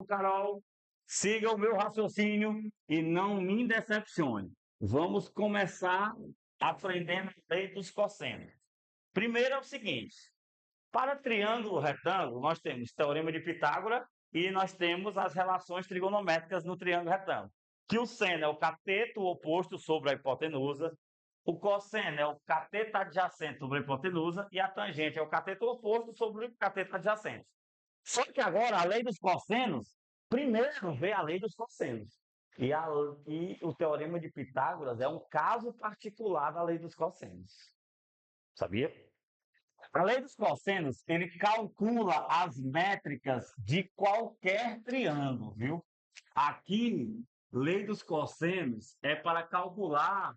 Carol, siga o meu raciocínio e não me decepcione. Vamos começar aprendendo a lei dos cossenos. Primeiro é o seguinte: para triângulo retângulo, nós temos teorema de Pitágoras e nós temos as relações trigonométricas no triângulo retângulo. Que o seno é o cateto oposto sobre a hipotenusa, o cosseno é o cateto adjacente sobre a hipotenusa e a tangente é o cateto oposto sobre o cateto adjacente. Só que agora a lei dos cossenos, primeiro vê a lei dos cossenos. E o teorema de Pitágoras é um caso particular da lei dos cossenos. Sabia? A lei dos cossenos, ele calcula as métricas de qualquer triângulo, viu? Aqui, lei dos cossenos é para calcular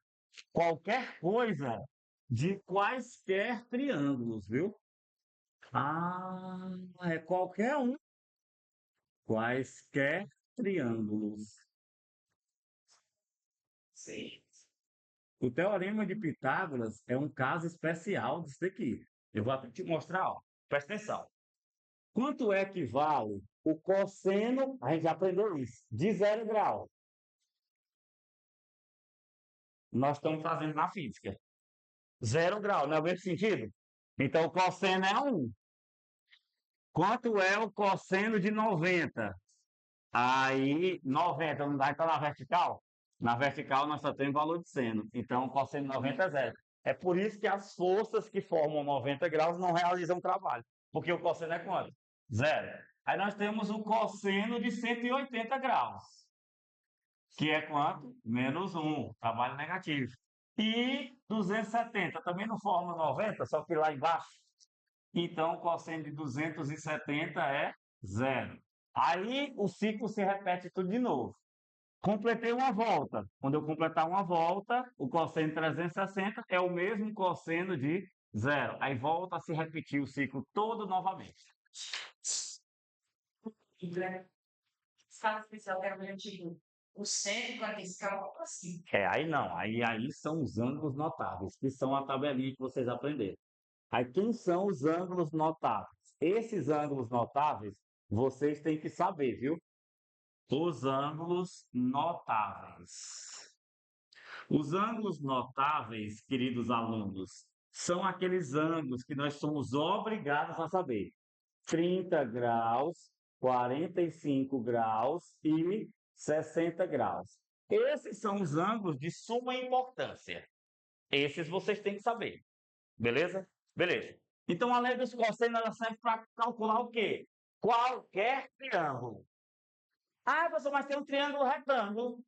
qualquer coisa de quaisquer triângulos, viu? Ah, é qualquer um. Quaisquer triângulos. Sim. O teorema de Pitágoras é um caso especial disso aqui. Eu vou até te mostrar, ó. Presta atenção. Quanto equivale o cosseno, a gente já aprendeu isso, de 0 grau? Nós estamos fazendo na física. 0 grau, não é o mesmo sentido? Então, o cosseno é 1. Quanto é o cosseno de 90? Aí, 90 não dá então na vertical? Na vertical nós só temos valor de seno. Então, o cosseno de 90 é 0. É por isso que as forças que formam 90 graus não realizam trabalho. Porque o cosseno é quanto? 0. Aí nós temos o cosseno de 180 graus. Que é quanto? Menos 1. Trabalho negativo. E 270 também não forma 90, só que lá embaixo. Então, o cosseno de 270 é 0. Aí o ciclo se repete tudo de novo. Completei uma volta. Quando eu completar uma volta, o cosseno de 360 é o mesmo cosseno de 0. Aí volta a se repetir o ciclo todo novamente. Escala especial que era o antigo. O centro com a escala assim. Aí não. Aí são os ângulos notáveis, que são a tabelinha que vocês aprenderam. Aí quem são os ângulos notáveis? Esses ângulos notáveis, vocês têm que saber, viu? Os ângulos notáveis. Os ângulos notáveis, queridos alunos, são aqueles ângulos que nós somos obrigados a saber. 30 graus, 45 graus e 60 graus. Esses são os ângulos de suma importância. Esses vocês têm que saber. Beleza? Beleza. Então, a lei dos cossenos ela serve para calcular o quê? Qualquer triângulo. Ah, professor, mas tem um triângulo retângulo.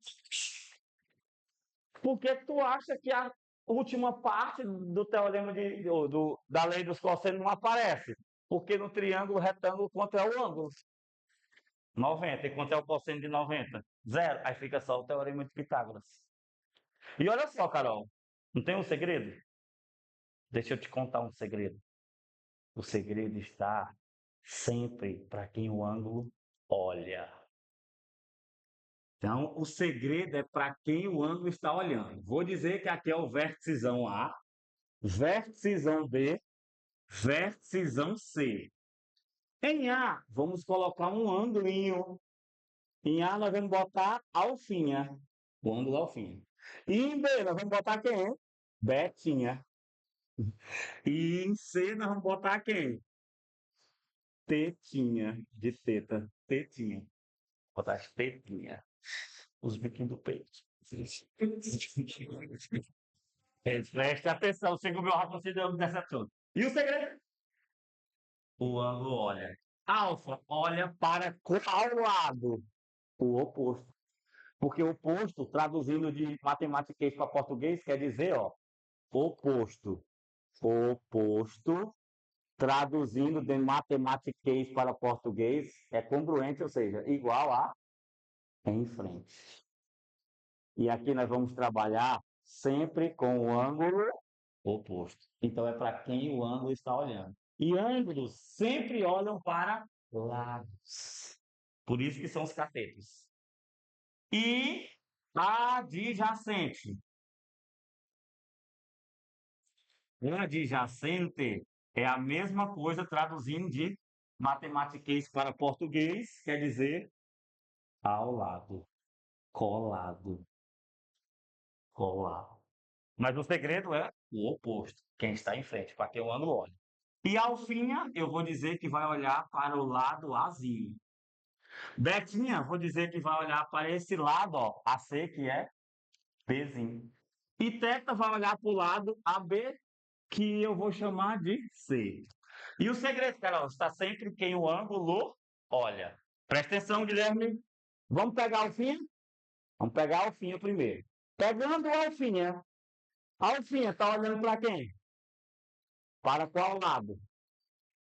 Porque tu acha que a última parte do teorema da lei dos cossenos não aparece? Porque no triângulo retângulo, quanto é o ângulo? 90. E quanto é o cosseno de 90? 0. Aí fica só o teorema de Pitágoras. E olha só, Carol, não tem um segredo? Deixa eu te contar um segredo. O segredo está sempre para quem o ângulo olha. Então, o segredo é para quem o ângulo está olhando. Vou dizer que aqui é o vérticezão A, vérticezão B, vérticezão C. Em A, vamos colocar um ângulinho. Em A, nós vamos botar alfinha. O ângulo alfinha. E em B, nós vamos botar quem? Betinha. E em C, nós vamos botar quem? Tetinha. De teta. Tetinha. Vou botar as tetinhas. Os biquinhos do peito. Preste atenção, siga o meu raciocínio dessa tudo. E o segredo? O ângulo olha. Alfa olha para qual lado? O oposto. Porque o oposto, traduzindo de matematiquês para português, quer dizer, ó, oposto. Oposto, traduzindo de matematiquês para português, é congruente, ou seja, igual a em frente. E aqui nós vamos trabalhar sempre com o ângulo oposto. Então, é para quem o ângulo está olhando. E ângulos sempre olham para lados. Por isso que são os catetos. E adjacente. Adjacente é a mesma coisa traduzindo de matematiquês para português, quer dizer ao lado, colado, colado. Mas o segredo é o oposto, quem está em frente, para que o ângulo olhe. E a alfinha, eu vou dizer que vai olhar para o lado Azinho. Betinha, vou dizer que vai olhar para esse lado, ó, AC, que é Bzinho. E Teta vai olhar para o lado AB, que eu vou chamar de C. E o segredo, Carol, está sempre quem o ângulo olha. Presta atenção, Guilherme. Vamos pegar a alfinha? Vamos pegar a alfinha primeiro. Pegando a alfinha está olhando para quem? Para qual lado?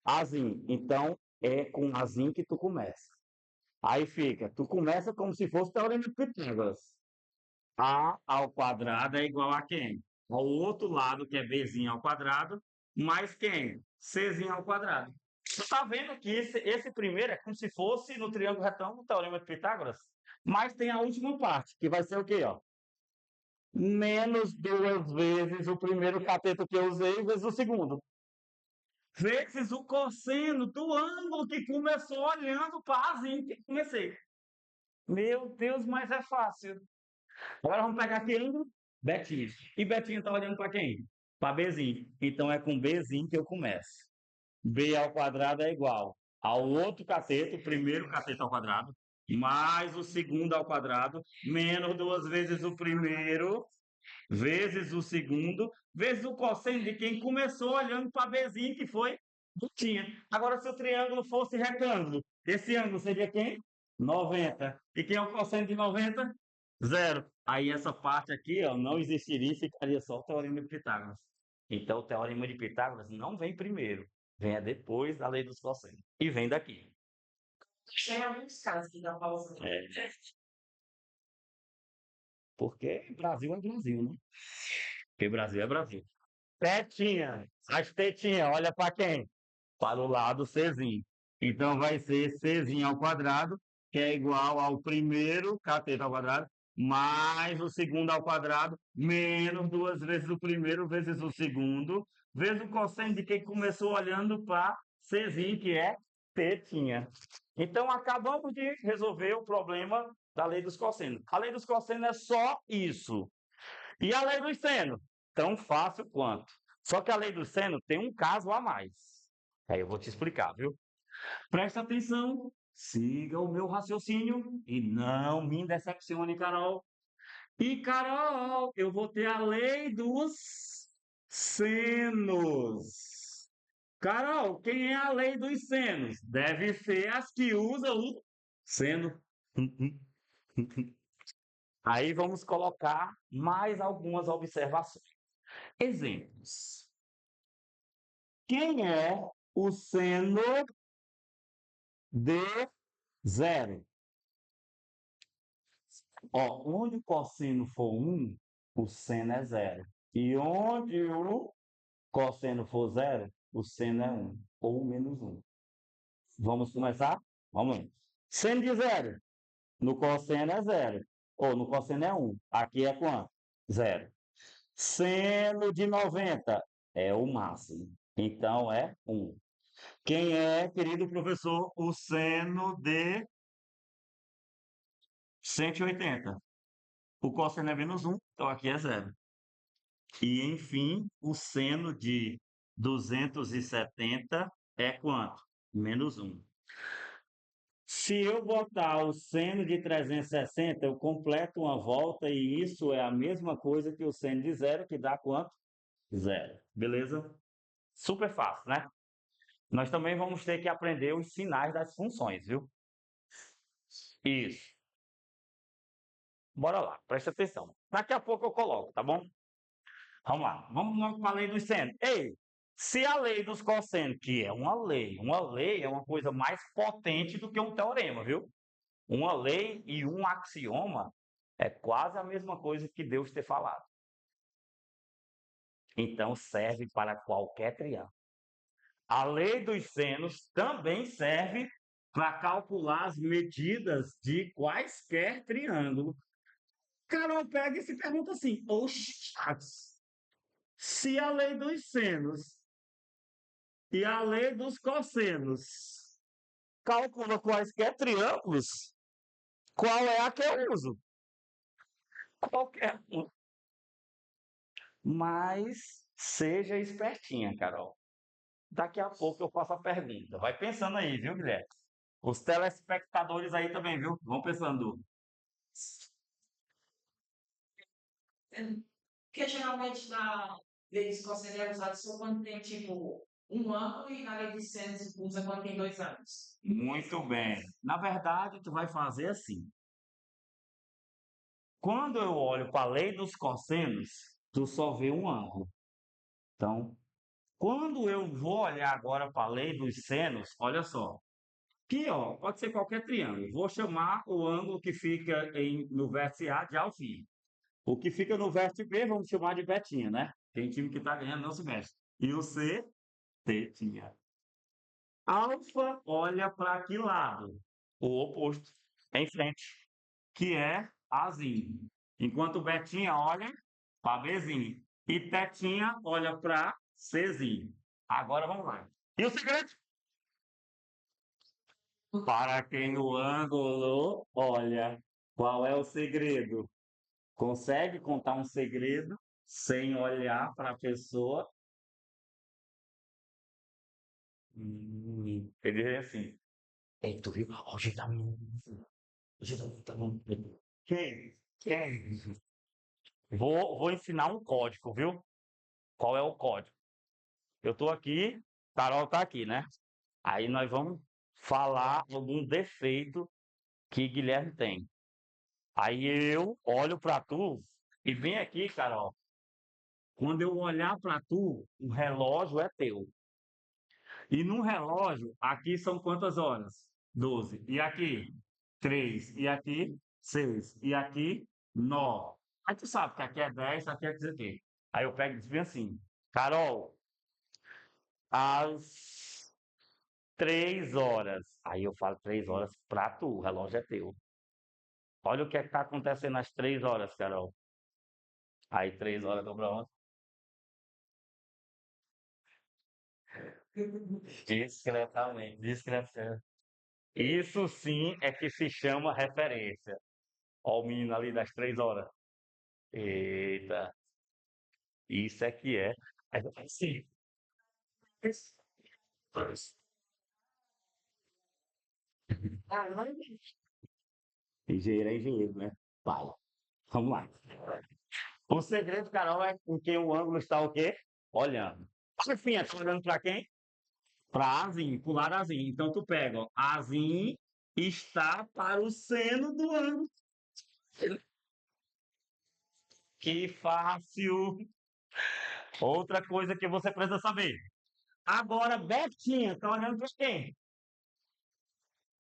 Azinho. Então, é com Azinho que tu começa. Aí fica, tu começa como se fosse teorema de Pitágoras. A ao quadrado é igual a quem? Ao outro lado, que é Bzinho ao quadrado, mais quem? Czinho ao quadrado. Tu tá vendo que esse primeiro é como se fosse no triângulo retângulo, teorema de Pitágoras, mas tem a última parte, que vai ser o quê, ó? Menos duas vezes o primeiro cateto que eu usei, vezes o segundo. Vezes o cosseno do ângulo que começou olhando para Azinho que comecei. Meu Deus, mas é fácil. Agora vamos pegar aqui ângulo, Betinho. E Betinho está olhando para quem? Para Bzinho. Então é com Bzinho que eu começo. B ao quadrado é igual ao outro cateto, o primeiro cateto ao quadrado, mais o segundo ao quadrado, menos duas vezes o primeiro, vezes o segundo, vezes o cosseno de quem começou olhando para Bzinho, que foi Betinha. Agora, se o triângulo fosse retângulo, esse ângulo seria quem? 90. E quem é o cosseno de 90? Zero. Aí essa parte aqui, ó, não existiria e ficaria só o teorema de Pitágoras. Então, o teorema de Pitágoras não vem primeiro, vem depois da lei dos cossenos. E vem daqui. Tem alguns casos que dá para usar. Porque Brasil é Brasil, né? Porque Brasil é Brasil. Tetinha, as tetinhas, olha para quem? Para o lado Czinho. Então vai ser Czinho ao quadrado, que é igual ao primeiro cateto ao quadrado, mais o segundo ao quadrado, menos duas vezes o primeiro, vezes o segundo, vezes o cosseno de quem começou olhando para Czinho, que é tetinha. Então acabamos de resolver o problema da lei dos cossenos. A lei dos cossenos é só isso. E a lei dos senos? Tão fácil quanto. Só que a lei do seno tem um caso a mais. Aí eu vou te explicar, viu? Presta atenção, siga o meu raciocínio e não me decepcione, Carol. E, Carol, eu vou ter a lei dos senos. Carol, quem é a lei dos senos? Deve ser as que usam o seno. Aí vamos colocar mais algumas observações. Exemplos. Quem é o seno de zero? Ó, onde o cosseno for 1, o seno é zero. E onde o cosseno for zero, o seno é 1, ou menos 1. Vamos começar? Vamos lá. Seno de zero. No cosseno é zero. Ou no cosseno é 1. Aqui é quanto? Zero. Seno de 90 é o máximo. Então é 1. Quem é, querido professor, o seno de 180? O cosseno é menos 1, então aqui é zero. E, enfim, o seno de 270 é quanto? Menos 1. Se eu botar o seno de 360, eu completo uma volta e isso é a mesma coisa que o seno de zero, que dá quanto? Zero. Beleza? Super fácil, né? Nós também vamos ter que aprender os sinais das funções, viu? Isso. Bora lá, presta atenção. Daqui a pouco eu coloco, tá bom? Vamos lá, vamos logo para a lei dos senos. Ei, se a lei dos cossenos, que é uma lei é uma coisa mais potente do que um teorema, viu? Uma lei e um axioma é quase a mesma coisa que Deus ter falado. Então serve para qualquer triângulo. A lei dos senos também serve para calcular as medidas de quaisquer triângulos. Carol pega e se pergunta assim: oxe, se a lei dos senos e a lei dos cossenos calcula quaisquer triângulos, Qual é a que eu uso? Qualquer um. Mas seja espertinha, Carol. Daqui a pouco eu faço a pergunta. Vai pensando aí, viu, Guilherme? Os telespectadores aí também, viu? Vão pensando. Porque geralmente na lei de conselho é usado só quando tem tipo um ano e na lei de censo usa quando tem 2 anos. Muito bem. Na verdade, tu vai fazer assim. Quando eu olho para a lei dos cossenos, tu só vê um ângulo. Então, quando eu vou olhar agora para a lei dos senos, olha só. Aqui, ó, pode ser qualquer triângulo. Vou chamar o ângulo que fica no vértice A de alfim. O que fica no vértice B, vamos chamar de betinha, né? Tem time que está ganhando, não se mexe. E o C, tetinha. Alfa olha para que lado? O oposto, em frente, que é Azinho. Enquanto Betinha olha para Bzinho. E Tetinha olha para Czinho. Agora vamos lá. E o segredo? Para quem no ângulo olha. Qual é o segredo? Consegue contar um segredo sem olhar para a pessoa? Ele é assim. Ei, tu viu? Hoje tá muito. Hoje tá muito. Quem? Quem? Vou ensinar um código, viu? Qual é o código? Eu tô aqui, Carol tá aqui, né? Aí nós vamos falar algum defeito que Guilherme tem. Aí eu olho para tu e vem aqui, Carol. Quando eu olhar para tu, o relógio é teu. E no relógio, aqui são quantas horas? 12. E aqui? 3. E aqui? 6. E aqui? 9. Aí tu sabe que aqui é 10, aqui é 17. Aí eu pego e digo assim, Carol, às 3 horas. Aí eu falo 3 horas pra tu, o relógio é teu. Olha o que está acontecendo às 3 horas, Carol. Aí 3 horas dobra 11. Discretamente, discretamente. Isso sim é que se chama referência. Ó o menino ali das 3 horas. Eita, isso é que é. Sim. Engenheiro é engenheiro, né? Vai. Vamos lá. O segredo, Carol, é com que o ângulo está o quê? Olhando. Enfim, está olhando para quem? Para Azim, para o lado Azim. Então tu pega, ó, Azim está para o seno do ângulo. Que fácil! Outra coisa que você precisa saber. Agora, Betinha está olhando para quem?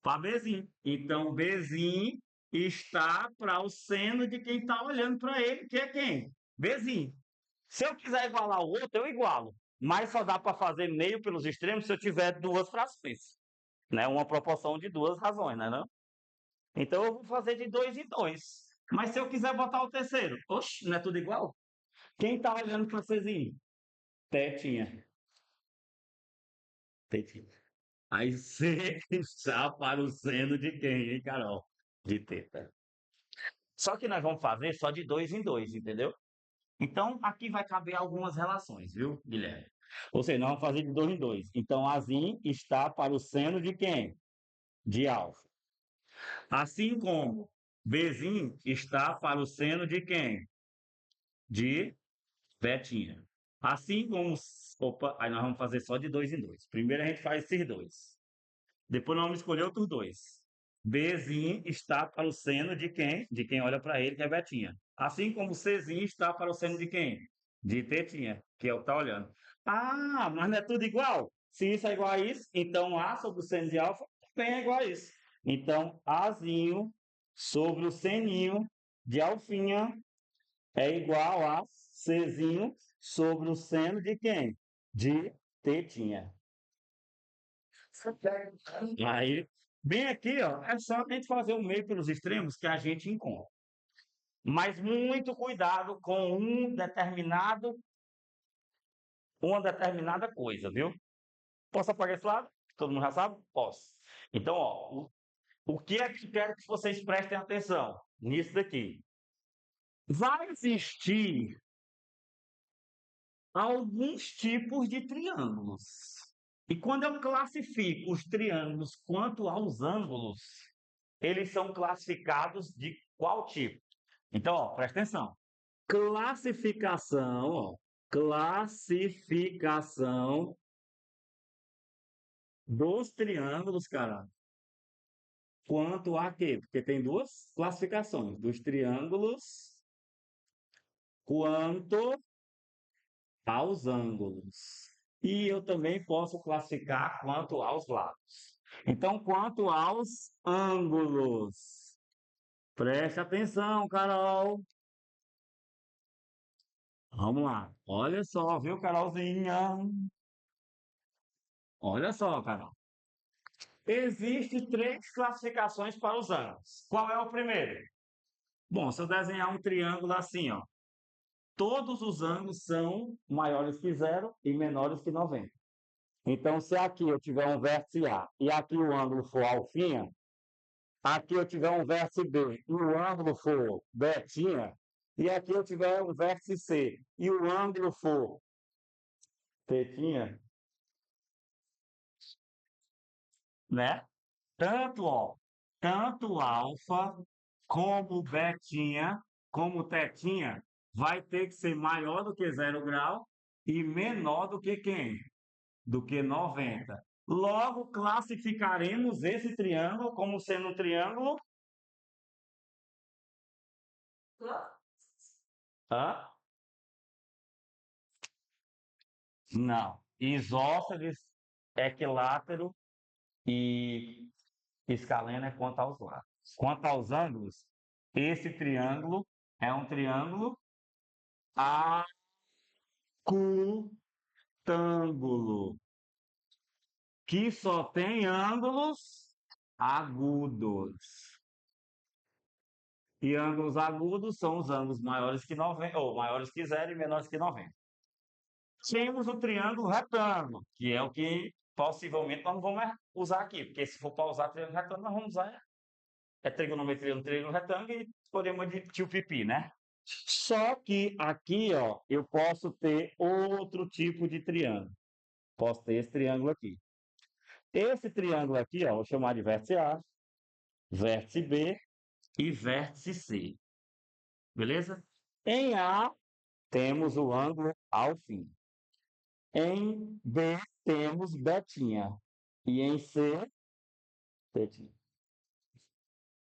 Para Bezinho. Então, Bezinho está para o seno de quem está olhando para ele, que é quem? Bezinho. Se eu quiser igualar o outro, eu igualo. Mas só dá para fazer meio pelos extremos se eu tiver duas frações. Né? Uma proporção de duas razões, né? Não? Então eu vou fazer de 2 em 2. Mas se eu quiser botar o terceiro, oxe, não é tudo igual? Quem está olhando para Cezinho? Tetinha. Tetinha. Aí você está para o seno de quem, hein, Carol? De teta. Só que nós vamos fazer só de 2 em 2, entendeu? Então, aqui vai caber algumas relações, viu, Guilherme? Ou seja, nós vamos fazer de 2 em 2. Então, Azim está para o seno de quem? De alfa. Assim como Bzim está para o seno de quem? De Betinha. Assim como. Opa, aí nós vamos fazer só de 2 em 2. Primeiro a gente faz esses dois. Depois nós vamos escolher outros dois. Bzinho está para o seno de quem? De quem olha para ele, que é Betinha. Assim como Czinho está para o seno de quem? De Tetinha, que é o que está olhando. Ah, mas não é tudo igual? Se isso é igual a isso, então A sobre o seno de alfa também é igual a isso. Então, Azinho sobre o seninho de alfinha é igual a Czinho sobre o seno de quem? De Tetinha. Aí, bem aqui, ó, é só a gente fazer o meio pelos extremos que a gente encontra. Mas muito cuidado com uma determinada coisa, viu? Posso apagar esse lado? Todo mundo já sabe? Posso. Então, ó, O que é que quero que vocês prestem atenção nisso daqui? Vai existir alguns tipos de triângulos. E quando eu classifico os triângulos quanto aos ângulos, eles são classificados de qual tipo? Então, ó, presta atenção. Classificação, ó, classificação dos triângulos, cara. Quanto a quê? Porque tem duas classificações, dos triângulos quanto aos ângulos. E eu também posso classificar quanto aos lados. Então, quanto aos ângulos. Preste atenção, Carol. Vamos lá. Olha só, viu, Carolzinha? Olha só, Carol. Existem três classificações para os ângulos. Qual é o primeiro? Bom, se eu desenhar um triângulo assim, ó, todos os ângulos são maiores que zero e menores que 90. Então, se aqui eu tiver um vértice A e aqui o ângulo for alfinha, aqui eu tiver um vértice B e o ângulo for betinha, e aqui eu tiver um vértice C e o ângulo for tetinha, né? Tanto alfa como betinha, como tetinha, vai ter que ser maior do que 0 grau e menor do que quem? Do que 90. Logo, classificaremos esse triângulo como sendo um triângulo. Hã? Não. Isósceles, equilátero e escaleno é quanto aos lados. Quanto aos ângulos, esse triângulo é um triângulo acutângulo, que só tem ângulos agudos. E ângulos agudos são os ângulos maiores que 90, ou maiores que zero e menores que 90. Temos o triângulo retângulo, que é o que possivelmente nós não vamos usar aqui, porque se for para usar triângulo retângulo, nós vamos usar trigonometria no triângulo retângulo e podemos de tio pipi, né? Só que aqui, ó, eu posso ter outro tipo de triângulo. Posso ter esse triângulo aqui. Esse triângulo aqui, ó, vou chamar de vértice A, vértice B e vértice C. Beleza? Em A, temos o ângulo alfim. Em B, temos betinha. E em C, tetinha.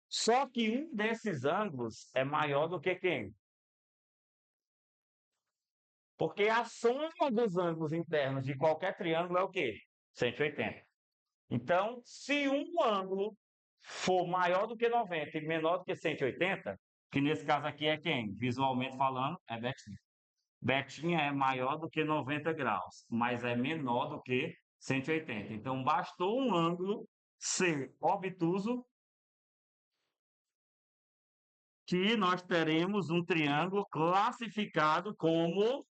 Só que um desses ângulos é maior do que quem? Porque a soma dos ângulos internos de qualquer triângulo é o quê? 180. Então, se um ângulo for maior do que 90 e menor do que 180, que nesse caso aqui é quem? Visualmente falando, é betinha. Betinha é maior do que 90 graus, mas é menor do que 180. Então, bastou um ângulo ser obtuso que nós teremos um triângulo classificado como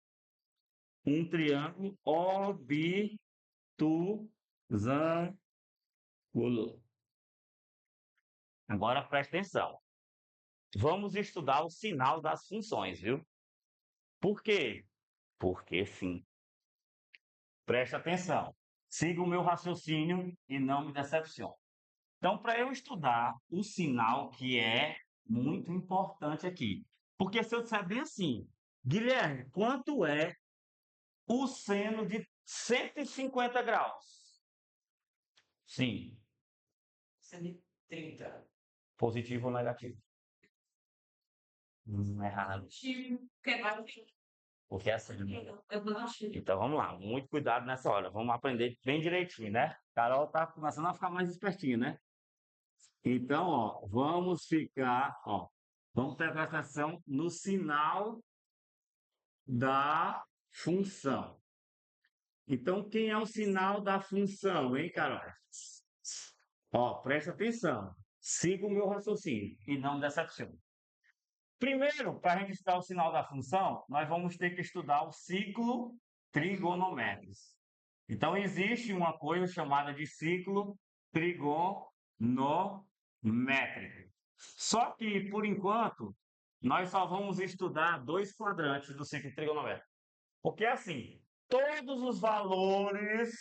um triângulo obtusângulo. Agora preste atenção. Vamos estudar o sinal das funções, viu? Por quê? Porque sim. Preste atenção. Siga o meu raciocínio e não me decepcione. Então, para eu estudar o sinal que é muito importante aqui. Porque se eu disser bem assim, Guilherme, quanto é o seno de 150 graus? Sim. 130. Positivo ou negativo? Errado. Porque é assim. Então vamos lá, muito cuidado nessa hora. Vamos aprender bem direitinho, né? Carol tá começando a ficar mais espertinha, né? Então, ó, vamos ficar, ó, vamos prestar atenção no sinal da função. Então, quem é o sinal da função, hein, Carol? Ó, presta atenção. Siga o meu raciocínio e não me decepcione. Primeiro, para a gente estudar o sinal da função, nós vamos ter que estudar o ciclo trigonométrico. Então, existe uma coisa chamada de ciclo trigonométrico. métrico. Só que, por enquanto, nós só vamos estudar dois quadrantes do ciclo trigonométrico. Porque, assim, todos os valores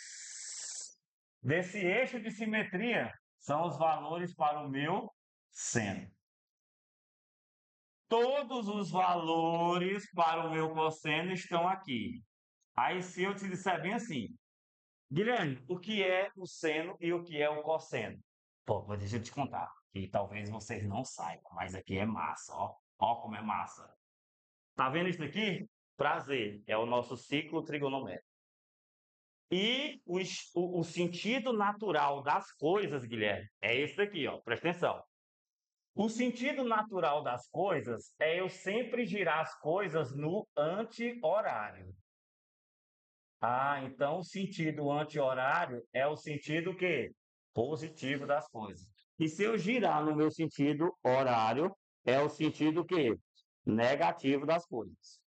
desse eixo de simetria são os valores para o meu seno. Todos os valores para o meu cosseno estão aqui. Aí, se eu te disser bem assim, Guilherme, o que é o seno e o que é o cosseno? Pô, deixa eu te contar, que talvez vocês não saibam, mas aqui é massa, ó. Ó como é massa. Tá vendo isso aqui? Prazer, é o nosso ciclo trigonométrico. E o sentido natural das coisas, Guilherme, é esse daqui, ó. Presta atenção. O sentido natural das coisas é eu sempre girar as coisas no anti-horário. Ah, então o sentido anti-horário é o sentido que positivo das coisas. E se eu girar no meu sentido horário, é o sentido que negativo das coisas.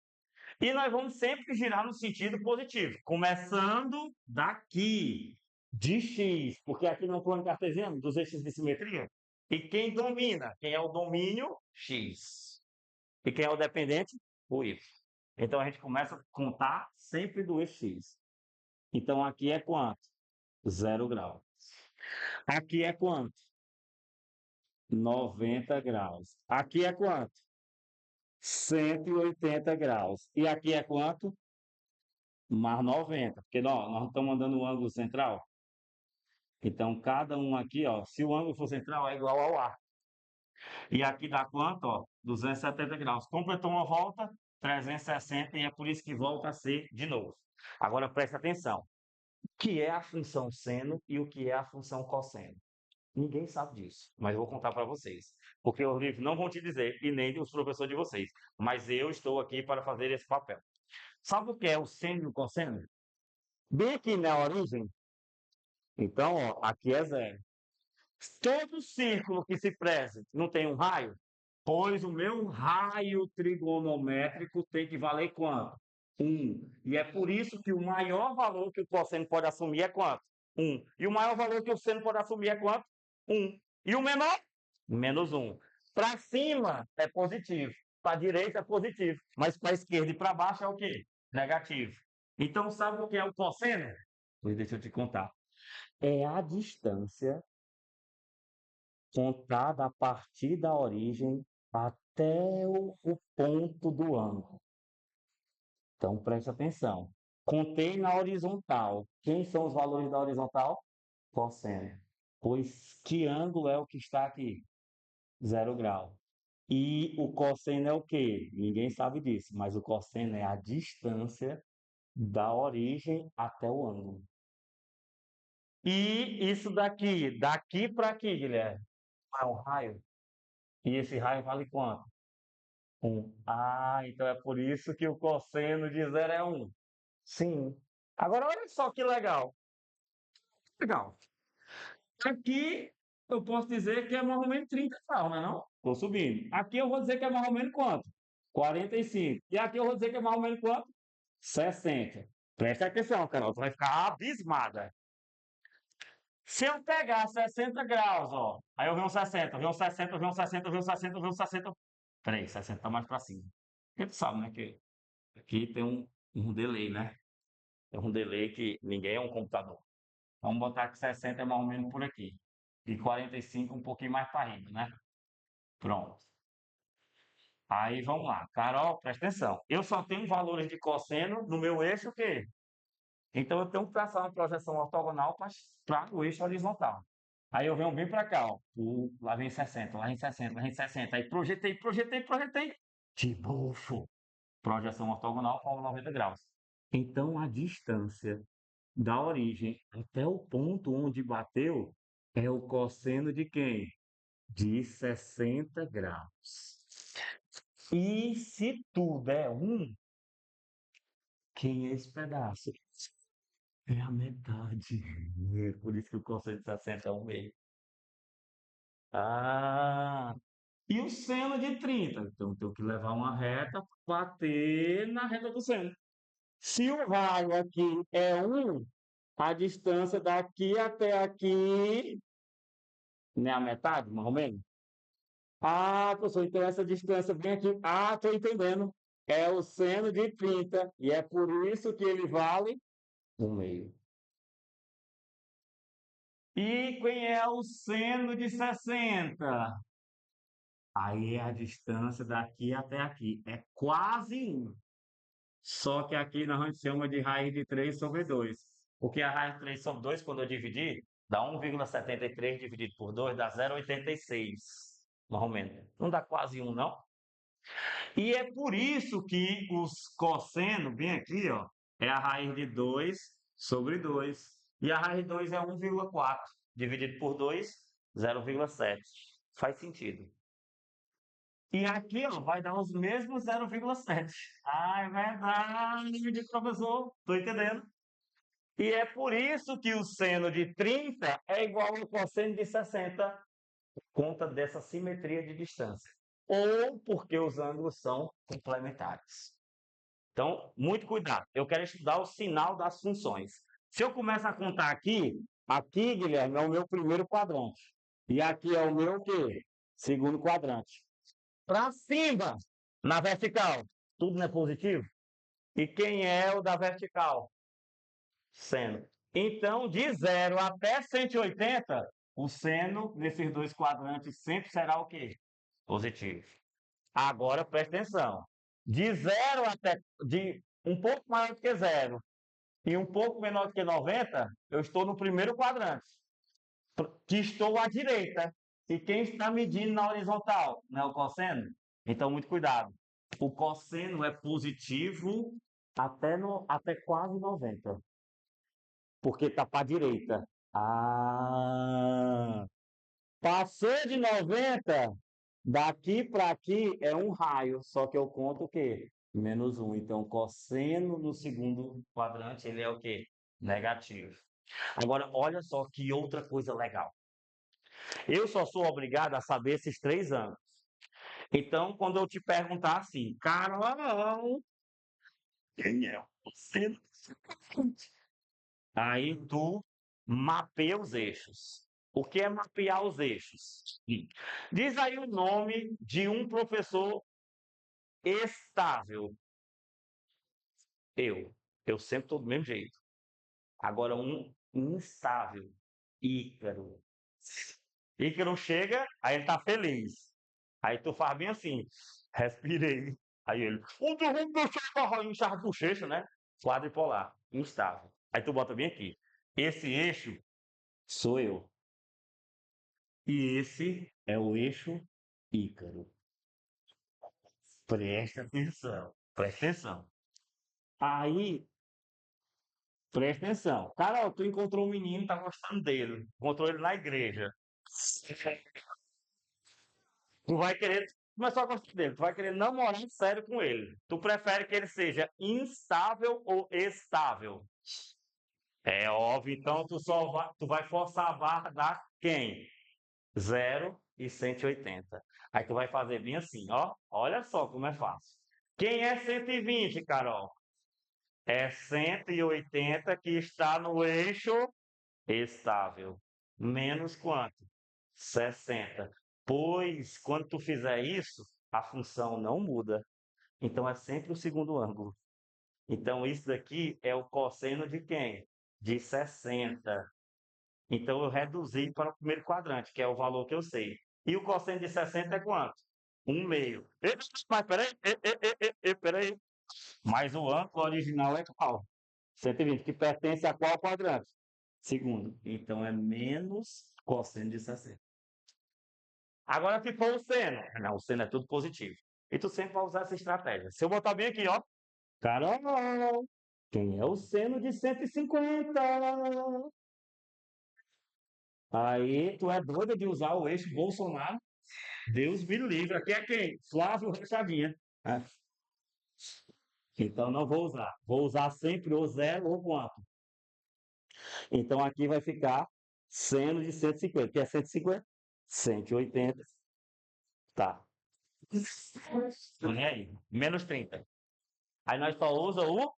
E nós vamos sempre girar no sentido positivo, começando daqui, de x, porque aqui no plano cartesiano, dos eixos de simetria, e quem domina? Quem é o domínio? X. E quem é o dependente? O y. Então a gente começa a contar sempre do eixo x. Então aqui é quanto? 0 graus. Aqui é quanto? 90 graus. Aqui é quanto? 180 graus. E aqui é quanto? Mais 90. Porque nós não estamos mandando o ângulo central. Então, cada um aqui, ó, se o ângulo for central, é igual ao ar. E aqui dá quanto? Ó, 270 graus. Completou uma volta, 360, e é por isso que volta a ser de novo. Agora, preste atenção. O que é a função seno e o que é a função cosseno? Ninguém sabe disso, mas eu vou contar para vocês. Porque os livros não vão te dizer, e nem os professores de vocês. Mas eu estou aqui para fazer esse papel. Sabe o que é o seno e o cosseno? Bem aqui na origem. Então, ó, aqui é 0. Todo círculo que se preze não tem um raio? Pois o meu raio trigonométrico tem que valer quanto? 1. E é por isso que o maior valor que o cosseno pode assumir é quanto? 1. E o maior valor que o seno pode assumir é quanto? 1. E o menor? Menos 1. Para cima é positivo. Para a direita é positivo. Mas para a esquerda e para baixo é o quê? Negativo. Então, sabe o que é o cosseno? Pois deixa eu te contar. É a distância contada a partir da origem até o ponto do ângulo. Então, preste atenção. Contei na horizontal. Quem são os valores da horizontal? Cosseno. Pois que ângulo é o que está aqui? 0 grau. E o cosseno é o quê? Ninguém sabe disso, mas o cosseno é a distância da origem até o ângulo. E isso daqui para aqui, Guilherme, é um raio. E esse raio vale quanto? 1. Ah, então é por isso que o cosseno de 0 é 1. Sim. Agora olha só que legal. Legal. Aqui eu posso dizer que é mais ou menos 30 graus, não é não? Estou subindo. Aqui eu vou dizer que é mais ou menos quanto? 45. E aqui eu vou dizer que é mais ou menos quanto? 60. Presta atenção, Carol, tu vai ficar abismada. Se eu pegar 60 graus, ó, aí eu venho um 60, eu venho um 60, eu venho um 60, eu venho um 60, eu venho um 60. Peraí, 60 tá mais para cima. Porque tu sabe, né, que aqui tem um delay, né? Tem um delay que ninguém é um computador. Vamos botar que 60 é mais ou menos por aqui. E 45 um pouquinho mais para riba, né? Pronto. Aí vamos lá. Carol, presta atenção. Eu só tenho valores de cosseno no meu eixo o quê? Então eu tenho que traçar uma projeção ortogonal para o eixo horizontal. Aí eu venho bem para cá, ó. Lá vem 60, lá vem 60, lá vem 60. Aí projetei. De bufo. Projeção ortogonal forma 90 graus. Então a distância da origem até o ponto onde bateu é o cosseno de quem? De 60 graus. E se tudo é 1, quem é esse pedaço? É a metade. Por isso que o cosseno de 60 é 1/2. Ah! E o seno de 30? Então, tenho que levar uma reta para bater na reta do seno. Se o raio aqui é 1, a distância daqui até aqui Nem a metade, mais ou menos? Ah, professor, então essa distância bem aqui. Ah, estou entendendo. É o seno de 30 e é por isso que ele vale 1/2. E quem é o seno de 60? Aí é a distância daqui até aqui. É quase 1. Só que aqui nós vamos chama de raiz de 3 sobre 2. Porque a raiz de 3 sobre 2, quando eu dividir, dá 1,73 dividido por 2, dá 0,86. Mais ou menos. Não dá quase 1, não? E é por isso que os cosseno, bem aqui, ó, é a raiz de 2 sobre 2. E a raiz de 2 é 1,4. Dividido por 2, 0,7. Faz sentido. E aqui, ó, vai dar os mesmos 0,7. Ah, é verdade, professor. Estou entendendo. E é por isso que o seno de 30 é igual ao cosseno de 60, por conta dessa simetria de distância. Ou porque os ângulos são complementares. Então, muito cuidado. Eu quero estudar o sinal das funções. Se eu começo a contar aqui, Guilherme, é o meu primeiro quadrante. E aqui é o meu quê? Segundo quadrante. Para cima, na vertical, tudo não é positivo? E quem é o da vertical? Seno. Então, de 0 até 180, o seno nesses dois quadrantes sempre será o quê? Positivo. Agora, presta atenção. De 0 até de um pouco maior do que 0 e um pouco menor do que 90, eu estou no primeiro quadrante, que estou à direita. E quem está medindo na horizontal? Não é o cosseno? Então, muito cuidado. O cosseno é positivo até quase 90, porque está para a direita. Ah! Passou de 90, daqui para aqui é um raio, só que eu conto o quê? -1. Então, cosseno no segundo quadrante, ele é o quê? Negativo. Agora, olha só que outra coisa legal. Eu só sou obrigado a saber esses 3 ângulos. Então, quando eu te perguntar assim, Carol, quem é o cosseno? Aí tu mapeia os eixos. O que é mapear os eixos? Diz aí o nome de um professor estável. Eu sempre estou do mesmo jeito. Agora, um instável. Ícaro. Ícaro chega, aí ele tá feliz. Aí tu faz bem assim, respirei. Aí ele, onde eu vou deixar inchar a bochecha, né? Quadripolar, instável. Aí tu bota bem aqui. Esse eixo sou eu. E esse é o eixo Ícaro. Presta atenção, presta atenção. Aí, presta atenção. Carol, tu encontrou um menino, tá gostando dele. Encontrou ele na igreja. Tu vai querer começar a gostar dele, tu vai querer namorar sério com ele. Tu prefere que ele seja instável ou estável? É óbvio, então tu vai forçar a barra da quem? 0 e 180. Aí tu vai fazer bem assim, ó. Olha só como é fácil. Quem é 120, Carol? É 180 que está no eixo estável. Menos quanto? 60. Pois, quando tu fizer isso, a função não muda. Então, é sempre o segundo ângulo. Então, isso daqui é o cosseno de quem? De 60. Então, eu reduzi para o primeiro quadrante, que é o valor que eu sei. E o cosseno de 60 é quanto? 1/2. Mas peraí. Mas o ângulo original é qual? 120, que pertence a qual quadrante? Segundo. Então, é menos cosseno de 60. Agora, se for o seno. Não, o seno é tudo positivo. E tu sempre vai usar essa estratégia. Se eu botar bem aqui, ó. Carol, quem é o seno de 150? Aí, tu é doida de usar o eixo Bolsonaro? Deus me livre. Aqui é quem? Flávio Rachadinha. Ah, então, não vou usar. Vou usar sempre o 0 ou quanto? Então, aqui vai ficar seno de 150. Que é 150? 180. Tá. E aí? Menos 30. Aí nós só usa o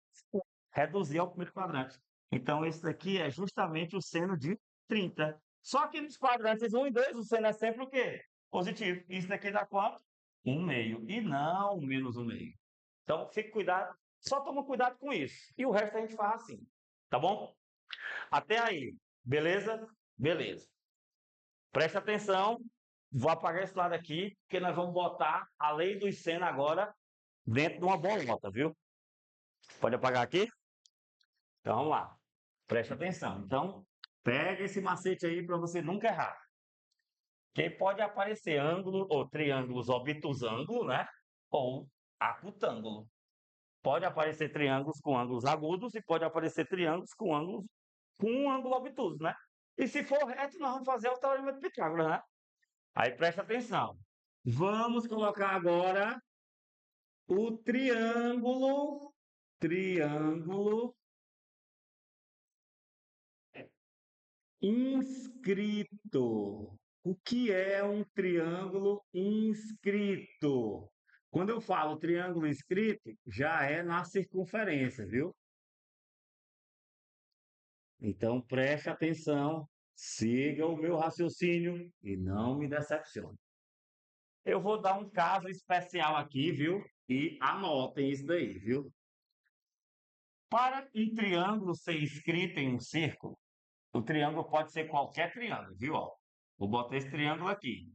reduzir ao primeiro quadrante. Então, esse daqui é justamente o seno de 30. Só que nos quadrantes 1 e 2, o seno é sempre o quê? Positivo. Isso daqui dá quanto? 1/2. E não menos 1/2. Então, fique cuidado. Só toma cuidado com isso. E o resto a gente faz assim. Tá bom? Até aí. Beleza? Beleza. Preste atenção. Vou apagar esse lado aqui, porque nós vamos botar a lei dos seno agora dentro de uma bolota, viu? Pode apagar aqui? Então, vamos lá. Preste atenção. Então, pega esse macete aí para você nunca errar. Que pode aparecer ângulo ou triângulos obtusângulo, né? Ou acutângulo. Pode aparecer triângulos com ângulos agudos e pode aparecer triângulos com ângulos com um ângulo obtuso, né? E se for reto, nós vamos fazer o teorema de Pitágoras, né? Aí presta atenção. Vamos colocar agora o triângulo inscrito. O que é um triângulo inscrito? Quando eu falo triângulo inscrito, já é na circunferência, viu? Então preste atenção, siga o meu raciocínio e não me decepcione. Eu vou dar um caso especial aqui, viu? E anotem isso daí, viu? Para um triângulo ser inscrito em um círculo, o triângulo pode ser qualquer triângulo, viu? Ó, vou botar esse triângulo aqui.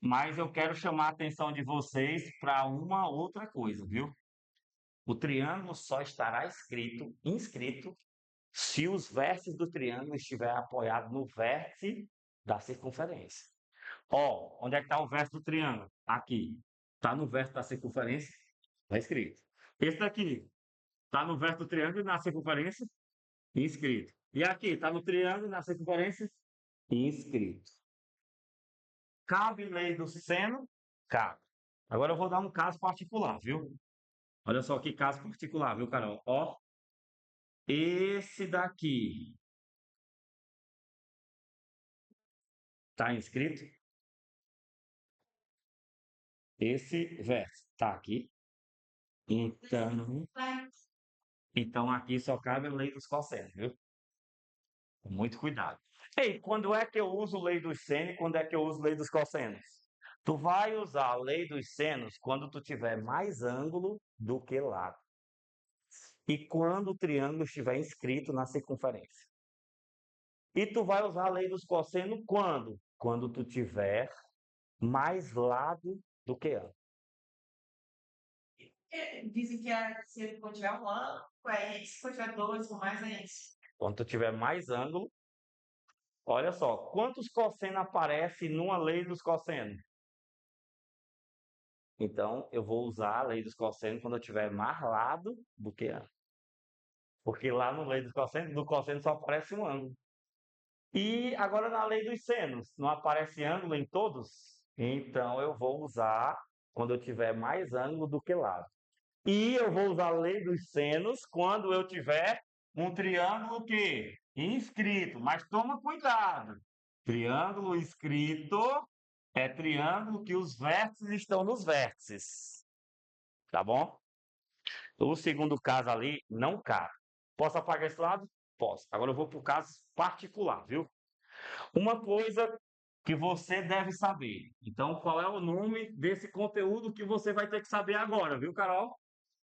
Mas eu quero chamar a atenção de vocês para uma outra coisa, viu? O triângulo só estará inscrito se os vértices do triângulo estiverem apoiados no vértice da circunferência. Ó, onde é que está o vértice do triângulo? Aqui. Está no vértice da circunferência? Está escrito. Esse daqui está no vértice do triângulo e na circunferência? Inscrito. E aqui, está no triângulo e na circunferência? Inscrito. Cabe lei do seno? Cabe. Agora eu vou dar um caso particular, viu? Olha só que caso particular, viu, Carol? Ó, esse daqui está inscrito? Esse vértice está aqui. Então aqui só cabe a lei dos cossenos, viu? Com muito cuidado. Ei, quando é que eu uso lei dos senos e quando é que eu uso lei dos cossenos? Tu vai usar a lei dos senos quando tu tiver mais ângulo do que lado. E quando o triângulo estiver inscrito na circunferência. E tu vai usar a lei dos cossenos quando? Quando tu tiver mais lado do que ângulo. Dizem que se for tiver um ano, é isso. Se for tiver dois ou mais, é isso. Quando tu tiver mais ângulo, olha só, quantos cossenos aparecem numa lei dos cossenos? Então, eu vou usar a lei dos cossenos quando eu tiver mais lado do que ângulo. Porque lá no lei dos cossenos, no cosseno só aparece um ângulo. E agora na lei dos senos, não aparece ângulo em todos? Então, eu vou usar quando eu tiver mais ângulo do que lado. E eu vou usar a lei dos senos quando eu tiver um triângulo que inscrito, mas toma cuidado. Triângulo inscrito é triângulo que os vértices estão nos vértices. Tá bom? O segundo caso ali não cabe. Posso apagar esse lado? Posso. Agora eu vou para o caso particular, viu? Uma coisa que você deve saber. Então, qual é o nome desse conteúdo que você vai ter que saber agora, viu, Carol?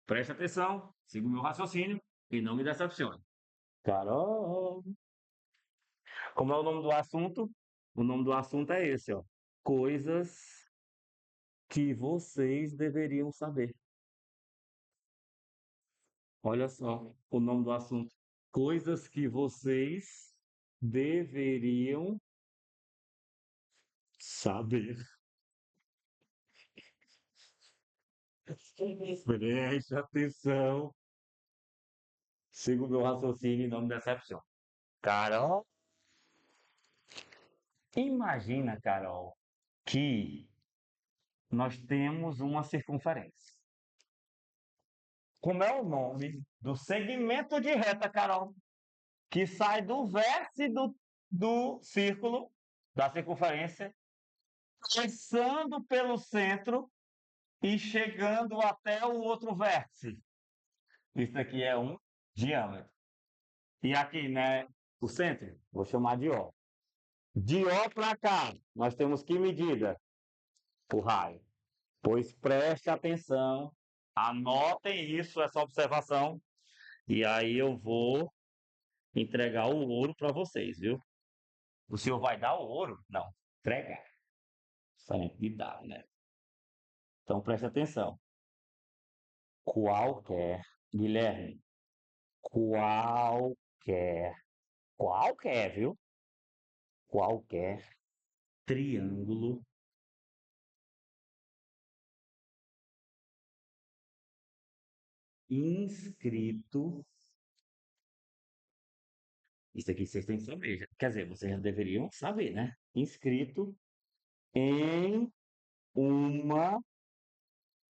Preste atenção, siga o meu raciocínio e não me decepcione. Carol! Como é o nome do assunto? O nome do assunto é esse, ó. Coisas que vocês deveriam saber. Olha só o nome do assunto. Coisas que vocês deveriam saber. Preste atenção. Siga o meu raciocínio e não me decepcione. Carol, imagina, Carol, que nós temos uma circunferência. Como é o nome do segmento de reta, Carol, que sai do vértice do círculo, da circunferência, passando pelo centro e chegando até o outro vértice. Isso aqui é um diâmetro. E aqui, né, o centro, vou chamar de O. De O para cá, nós temos que medida? O raio. Pois preste atenção, anotem isso, essa observação, e aí eu vou entregar o ouro para vocês, viu? O senhor vai dar o ouro? Não, entregar. Sempre dá, né? Então preste atenção. Qualquer, Guilherme, qualquer, viu? Qualquer triângulo inscrito. Isso aqui vocês têm que saber. Quer dizer, vocês já deveriam saber, né? Inscrito em uma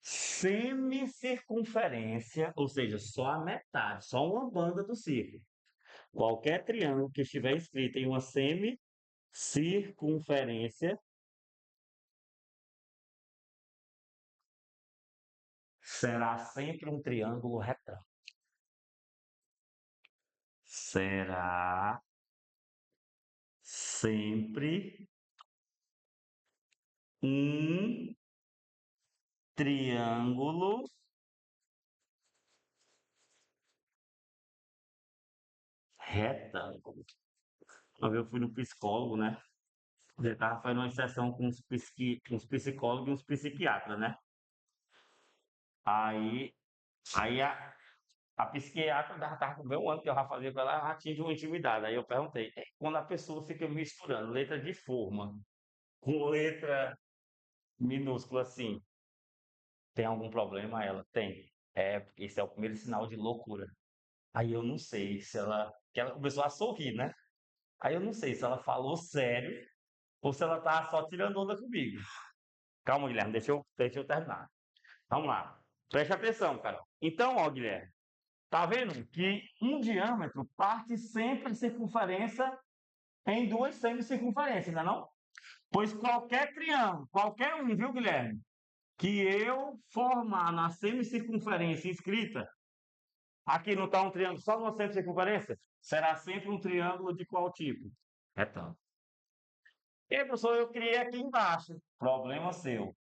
semicircunferência, ou seja, só a metade, só uma banda do círculo. Qualquer triângulo que estiver inscrito em uma semicircunferência será sempre um triângulo retângulo. Será sempre um triângulo retângulo. Eu fui no psicólogo, né? Eu estava fazendo uma sessão com uns psicólogos e uns psiquiatras, né? Aí, aí a psiquiatra estava com o meu ano que eu já fazia com ela, já tinha de uma intimidade. Aí eu perguntei, quando a pessoa fica misturando letra de forma com letra minúscula assim, tem algum problema? Ela tem. Esse é o primeiro sinal de loucura. Aí eu não sei se ela. Que ela começou a sorrir, né? Aí eu não sei se ela falou sério ou se ela tá só tirando onda comigo. Calma, Guilherme, deixa eu terminar. Vamos lá. Preste atenção, cara. Então, ó, Guilherme, tá vendo que um diâmetro parte sempre a circunferência em duas semicircunferências, não é não? Pois qualquer triângulo, qualquer um, viu, Guilherme, que eu formar na semicircunferência inscrita, aqui não está um triângulo só numa semicircunferência, será sempre um triângulo de qual tipo? Retângulo. E aí, professor, eu criei aqui embaixo. Problema seu.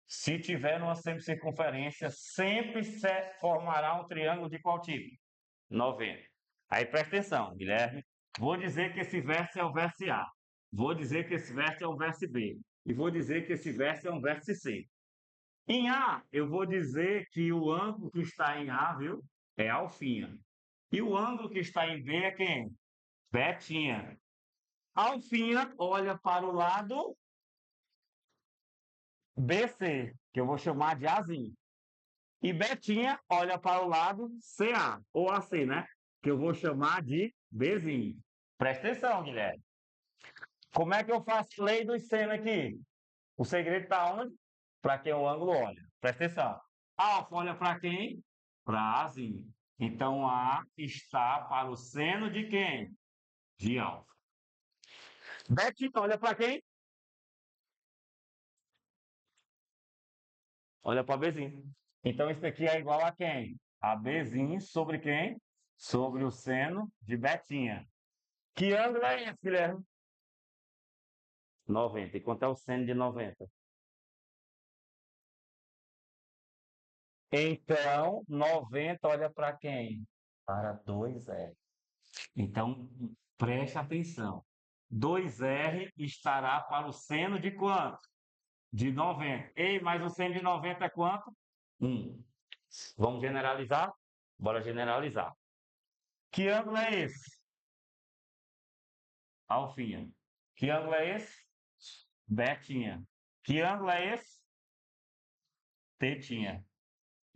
Se tiver numa semicircunferência, sempre formará um triângulo de qual tipo? 90. Aí presta atenção, Guilherme. Vou dizer que esse vértice é o vértice A. Vou dizer que esse vértice é o vértice B. E vou dizer que esse vértice é um vértice C. Em A, eu vou dizer que o ângulo que está em A, viu? É alfinha. E o ângulo que está em B é quem? Betinha. Alfinha olha para o lado BC, que eu vou chamar de Azinho. E Betinha olha para o lado CA, ou AC, né? Que eu vou chamar de Bzinho. Presta atenção, Guilherme. Como é que eu faço lei dos seno aqui? O segredo está onde? Para quem o ângulo olha. Presta atenção. Alfa olha para quem? Para Azinho. Então, A está para o seno de quem? De alfa. Betinha olha para quem? Olha para Bzinho. Então, isso aqui é igual a quem? A Bzinho sobre quem? Sobre o seno de Betinha. Que ângulo é esse, Guilherme? 90. E quanto é o seno de 90? Então, 90 olha para quem? Para 2R. Então, preste atenção. 2R estará para o seno de quanto? De 90. Ei, mas o seno de 90 é quanto? 1. Vamos generalizar? Bora generalizar. Que ângulo é esse? Alfinha. Que ângulo é esse? Betinha. Que ângulo é esse? Tetinha.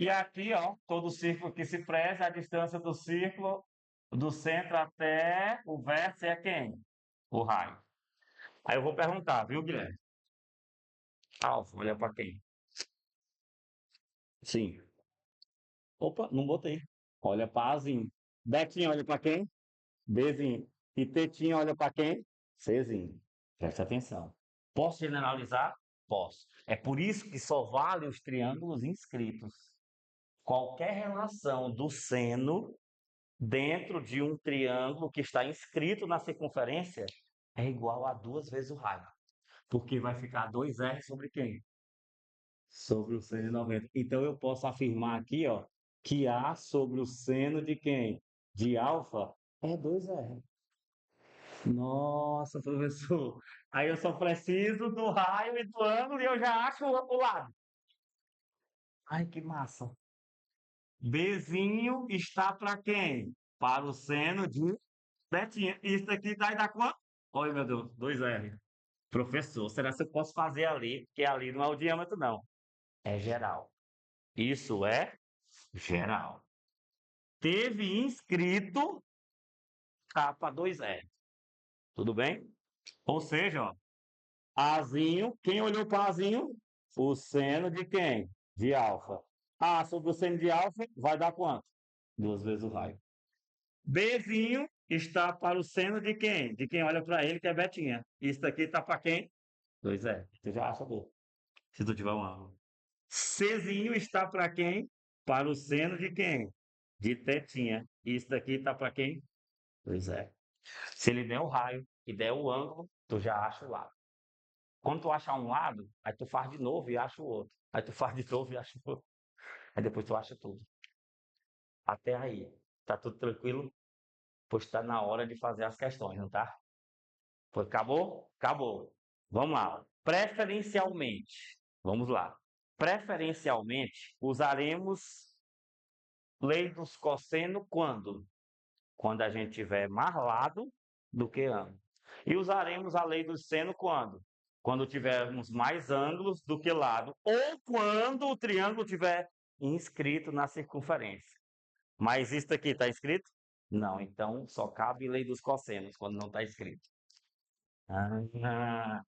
E aqui, ó, todo círculo que se preza, a distância do círculo, do centro até o vértice é quem? O raio. Aí eu vou perguntar, viu, Guilherme? Alfa, olha para quem? Sim. Opa, não botei. Olha para Azinho. Betinho, olha para quem? Bzinho. E Tetinha, olha para quem? Czinho. Presta atenção. Posso generalizar? Posso. É por isso que só vale os triângulos inscritos. Qualquer relação do seno dentro de um triângulo que está inscrito na circunferência é igual a 2 vezes o raio. Porque vai ficar 2R sobre quem? Sobre o seno de 90. Então, eu posso afirmar aqui, ó, que A sobre o seno de quem? De alfa é 2R. Nossa, professor. Aí eu só preciso do raio e do ângulo e eu já acho o lado. Ai, que massa. Bzinho está para quem? Para o seno de betinha. Isso aqui dá quanto? Olha, meu Deus, 2R. Professor, será que eu posso fazer ali? Porque ali não é o diâmetro, não. É geral. Isso é geral. Teve inscrito capa 2R. Tudo bem? Ou seja, ó, Azinho, quem olhou para Azinho? O seno de quem? De alfa. A sobre o seno de alfa vai dar quanto? 2 vezes o raio. Bzinho está para o seno de quem? De quem olha para ele, que é Betinha. Isso aqui está para quem? 2R. Você já acha bom. Se tu tiver um ângulo. Czinho está para quem? Para o seno de quem? De tetinha. Isso daqui está para quem? 2R. Se ele der o raio e der o ângulo, tu já acha o lado. Quando tu achar um lado, aí tu faz de novo e acha o outro. Aí tu faz de novo e acha o outro. Aí depois tu acha tudo. Até aí. Tá tudo tranquilo? Pois está na hora de fazer as questões, não tá? Foi, acabou? Acabou. Vamos lá. Preferencialmente. Vamos lá. Preferencialmente, usaremos lei dos cosseno quando? Quando a gente tiver mais lado do que ângulo. E usaremos a lei do seno quando? Quando tivermos mais ângulos do que lado. Ou quando o triângulo tiver inscrito na circunferência. Mas isso aqui está escrito? Não, então só cabe lei dos cossenos quando não está escrito.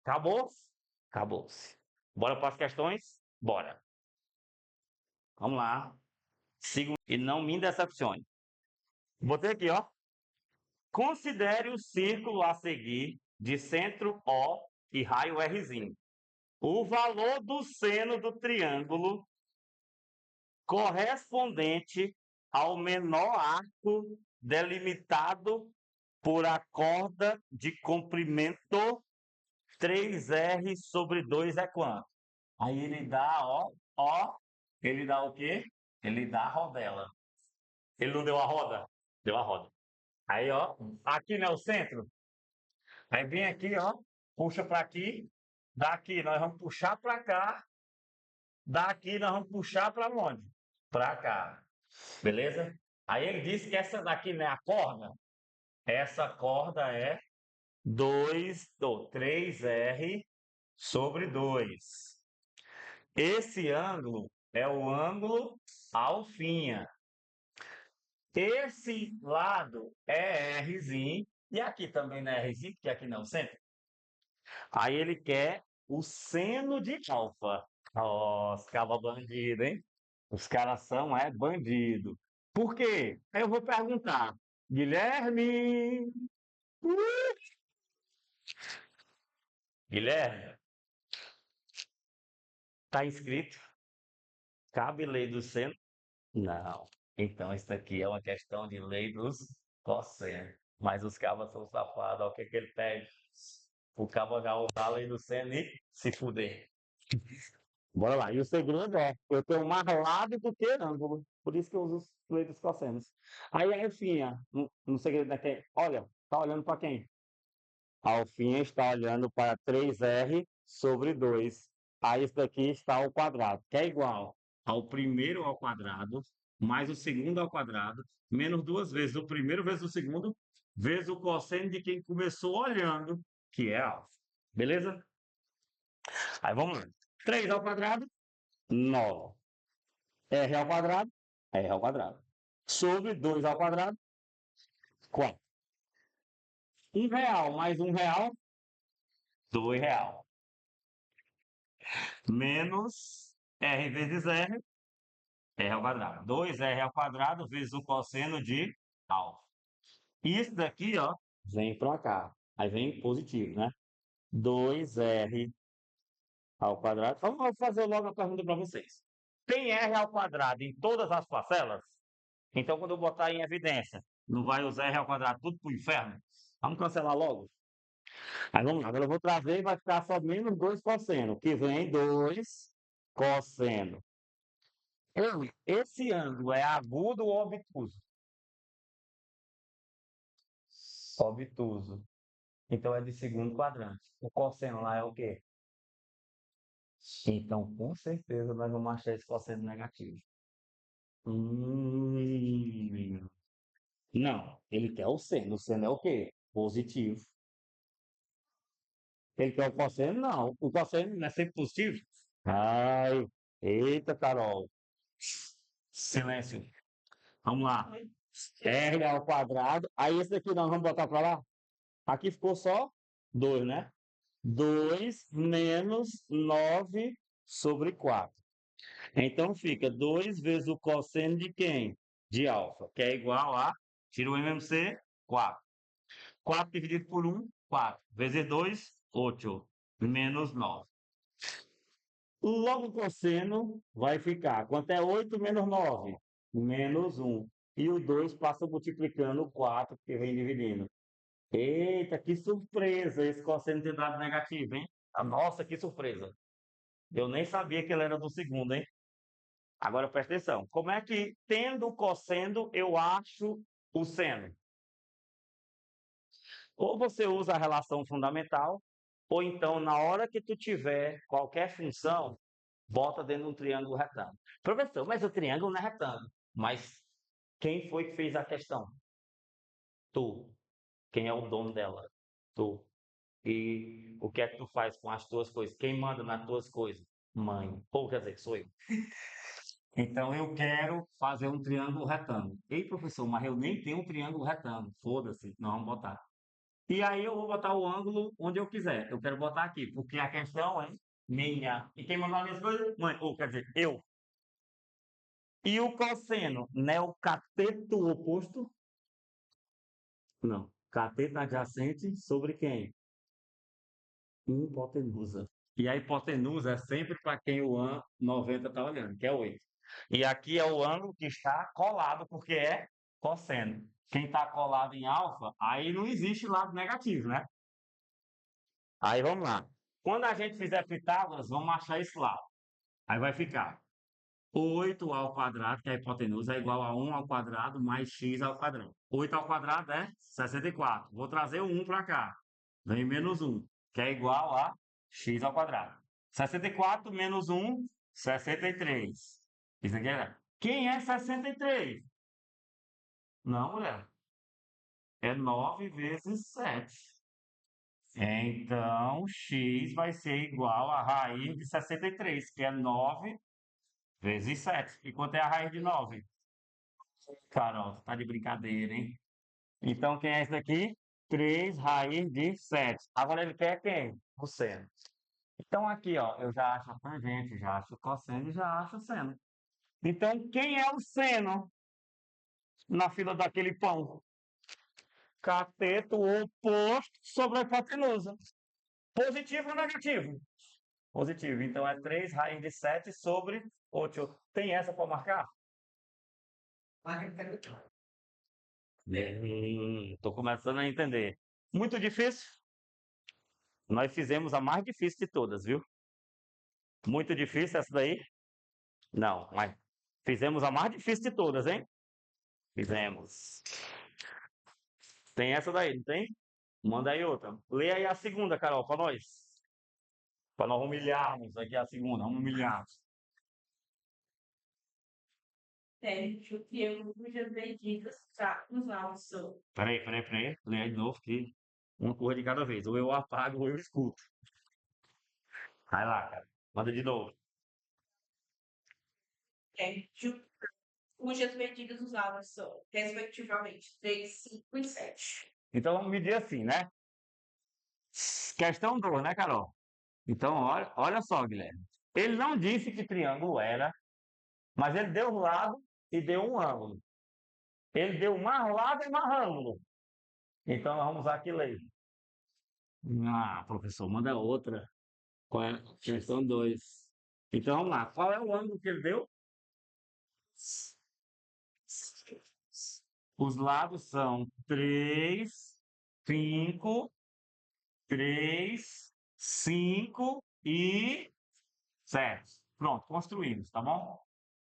Acabou? Acabou-se. Bora para as questões? Bora. Vamos lá. Siga e não me decepcione. Botei aqui, ó. Considere o círculo a seguir de centro O e raio Rzinho. O valor do seno do triângulo correspondente ao menor arco delimitado por a corda de comprimento 3R sobre 2 é quanto? Aí ele dá, ó, ele dá o quê? Ele dá a rodela. Ele não deu a roda? Deu a roda. Aí, ó, aqui não é o centro? Aí vem aqui, ó, puxa para aqui, daqui nós vamos puxar para cá, daqui nós vamos puxar para onde? Para cá. Beleza? Aí ele disse que essa daqui não é a corda? Essa corda é 3R sobre 2. Esse ângulo é o ângulo alfinha. Esse lado é Rzinho, e aqui também não é Rzinho, porque aqui não é o centro. Aí ele quer o seno de alfa. Ó, os caras bandido, hein? Os caras são bandido. Por quê? Aí eu vou perguntar. Guilherme! Guilherme, tá inscrito? Cabe lei do seno? Não. Então, isso aqui é uma questão de lei dos cossenos. Mas os cabas são safados. Olha o que ele pede. O cabo já usar a lei do seno e se fuder. Bora lá. E o segundo é, eu tenho mais lado do que ângulo. Por isso que eu uso lei dos cossenos. Aí a Alfinha, no segredo daqui, olha, tá olhando para quem? A Alfinha está olhando para 3R sobre 2. Aí isso daqui está ao quadrado, que é igual ao primeiro ao quadrado, mais o segundo ao quadrado, menos 2 vezes o primeiro vezes o segundo, vezes o cosseno de quem começou olhando, que é alfa. Beleza? Aí vamos lá. 3 ao quadrado, 9. R ao quadrado, R ao quadrado. Sobre 2 ao quadrado, 4. R$ 1 mais R$ 1, R$ 2. Menos R vezes R, R ao quadrado. 2R ao quadrado vezes o cosseno de alfa. Isso daqui, ó, vem para cá. Aí vem positivo, né? 2R ao quadrado. Vamos fazer logo a pergunta para vocês. Tem R ao quadrado em todas as parcelas? Então, quando eu botar em evidência, não vai usar R ao quadrado tudo para o inferno? Vamos cancelar logo? Aí vamos lá, agora eu vou trazer e vai ficar só menos 2 cosseno, que vem 2 cosseno. Esse ângulo é agudo ou obtuso? Obtuso. Então é de segundo quadrante. O cosseno lá é o quê? Então, com certeza, nós vamos achar esse cosseno negativo. Não, ele quer o seno. O seno é o quê? Positivo. Ele quer o cosseno? Não. O cosseno não é sempre positivo? Ai, eita, Carol. Silêncio. Vamos lá. R ao quadrado. Aí esse daqui nós vamos botar para lá. Aqui ficou só 2, né? 2 menos 9 sobre 4. Então fica 2 vezes o cosseno de quem? De alfa, que é igual a, tira o MMC, 4. 4 dividido por 1, 4. Vezes 2, 8. Menos 9. Logo o cosseno vai ficar. Quanto é 8 menos 9? Menos 1. E o 2 passa multiplicando o 4, que vem dividindo. Eita, que surpresa esse cosseno ter dado negativo, hein? Nossa, que surpresa. Eu nem sabia que ele era do segundo, hein? Agora presta atenção. Como é que, tendo o cosseno, eu acho o seno? Ou você usa a relação fundamental, ou então, na hora que tu tiver qualquer função, bota dentro de um triângulo retângulo. Professor, mas o triângulo não é retângulo. Mas quem foi que fez a questão? Tu. Quem é o dono dela? Tu. E o que é que tu faz com as tuas coisas? Quem manda nas tuas coisas? Mãe. Ou quer dizer, sou eu. Então eu quero fazer um triângulo retângulo. Ei, professor, mas eu nem tenho um triângulo retângulo. Foda-se, nós vamos botar. E aí eu vou botar o ângulo onde eu quiser. Eu quero botar aqui, porque a questão é minha. E quem mandou as minhas coisas? Mãe. Ou quer dizer, eu. E o cosseno, né? O cateto oposto? Não. Cateto adjacente sobre quem? Hipotenusa. E a hipotenusa é sempre para quem o ângulo 90 está olhando, que é 8. E aqui é o ângulo que está colado, porque é cosseno. Quem está colado em alfa, aí não existe lado negativo, né? Aí vamos lá. Quando a gente fizer Pitágoras, vamos achar esse lado. Aí vai ficar 8 ao quadrado, que é a hipotenusa, é igual a 1 ao quadrado mais x ao quadrado. 8 ao quadrado é 64. Vou trazer o 1 para cá. Vem menos 1, que é igual a x ao quadrado. 64 menos 1, 63. Isso aqui é... Quem é 63? Não, mulher. É 9 vezes 7. Então, x vai ser igual a raiz de 63, que é 9 vezes 7. E quanto é a raiz de 9? Carol, tá de brincadeira, hein? Então, quem é esse daqui? 3 raiz de 7. Agora ele quer quem? O seno. Então, aqui, ó, eu já acho a tangente, já acho o cosseno e já acho o seno. Então, quem é o seno na fila daquele pão? Cateto oposto sobre a hipotenusa. Positivo ou negativo? Positivo. Então, é 3 raiz de 7 sobre 8. Tem essa para marcar? Estou começando a entender. Muito difícil? Nós fizemos a mais difícil de todas, viu? Muito difícil essa daí? Não, mas fizemos a mais difícil de todas, hein? Fizemos. Tem essa daí, não tem? Manda aí outra. Lê aí a segunda, Carol, para nós. Para nós humilharmos aqui a segunda. Vamos humilhar. Teste o triângulo cujas medidas os lados são. Peraí. Lê aí de novo que uma coisa de cada vez. Ou eu apago ou eu escuto. Vai lá, cara. Manda de novo. Teste cujas medidas os lados são, respectivamente, 3, 5 e 7. Então vamos medir assim, né? Questão 2, né, Carol? Então, olha só, Guilherme. Ele não disse que triângulo era, mas ele deu um lado e deu um ângulo. Ele deu mais lado e mais ângulo. Então, nós vamos usar que lei? Ah, professor, manda outra. Qual é? Questão 2. Então, vamos lá. Qual é o ângulo que ele deu? Os lados são 3, 5 3, 5 e 7. Pronto, construímos, tá bom?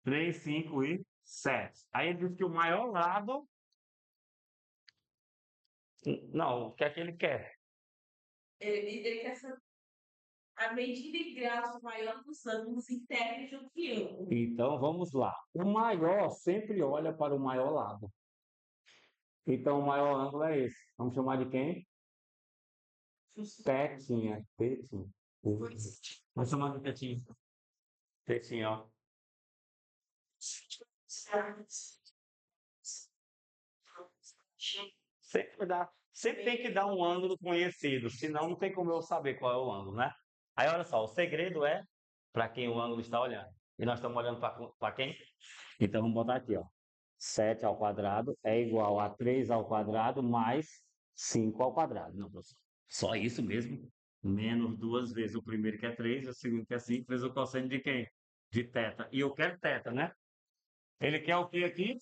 3, 5 e 7. Aí ele diz que o maior lado. Não, o que é que ele quer? Ele quer saber a medida em graus maior dos ângulos internos do que eu. Então vamos lá. O maior sempre olha para o maior lado. Então o maior ângulo é esse. Vamos chamar de quem? Tetinha. Tetinha. Vamos chamar de tetinha. Tetinha, ó. Sempre tem que dar um ângulo conhecido, senão não tem como eu saber qual é o ângulo, né? Aí olha só, o segredo é para quem o ângulo está olhando. E nós estamos olhando para quem? Então vamos botar aqui, ó. 7 ao quadrado é igual a 3 ao quadrado mais 5 ao quadrado. Não, professor. Só isso mesmo? Menos duas vezes o primeiro que é 3, o segundo que é 5, vezes o cosseno de quem? De teta. E eu quero teta, né? Ele quer o que aqui?